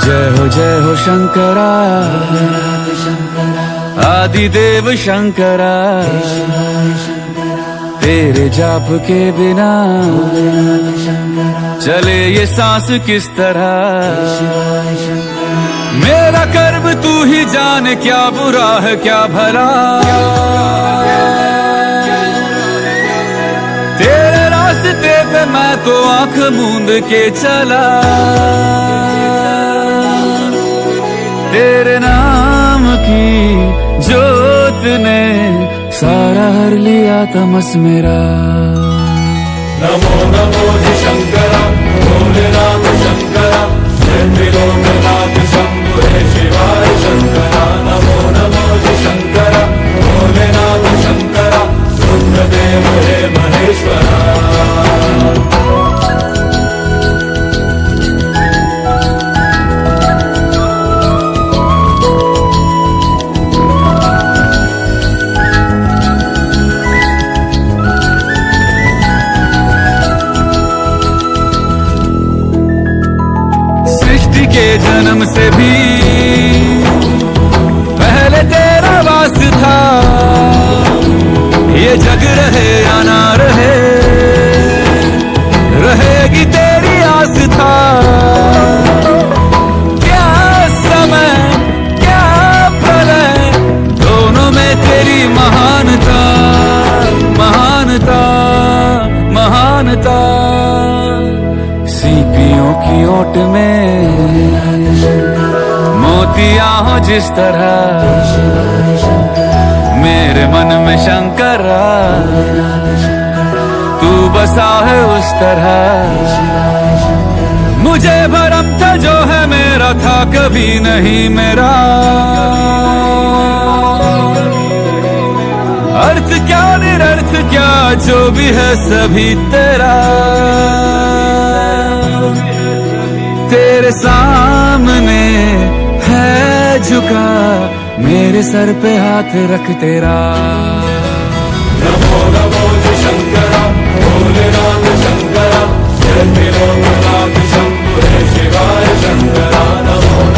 जय हो शंकरा, आदिदेव शंकरा। तेरे जाप के बिना चले ये सांस किस तरह। मेरा कर्म तू ही जाने, क्या बुरा है क्या भला। तेरे रास्ते पे मैं तो आंख मूंद के चला। तेरे नाम की जोत ने सारा हर लिया तमस मेरा। नमो नमो जी शंकरा, भोलेनाथ शंकरा, जय त्रिलोकनाथ शंभु हे शिवाय शंकरा। नमो नमो जी शंकरा, भोलेनाथ शंकरा, रुद्रदेव हे महेश्वरा। के जन्म से भी पहले तेरा वास था। ये जग रहे या ना रहे, रहेगी तेरी आस था। क्या समय क्या प्रलय, दोनों में तेरी महानता महानता महानता। सीपियों की ओट में मोतिया हो जिस तरह, मेरे मन में शंकरा तू बसा है उस तरह। मुझे भरम था जो है मेरा था कभी नहीं मेरा। अर्थ क्या निरर्थ क्या जो भी है सभी तेरा। तेरे सामने है झुका मेरे सर पे हाथ रख तेरा। नमो नमो जी शंकरा, भोलेनाथ शंकरा, जय त्रिलोकनाथ शंभु हे शिवाय शंकरा। नमो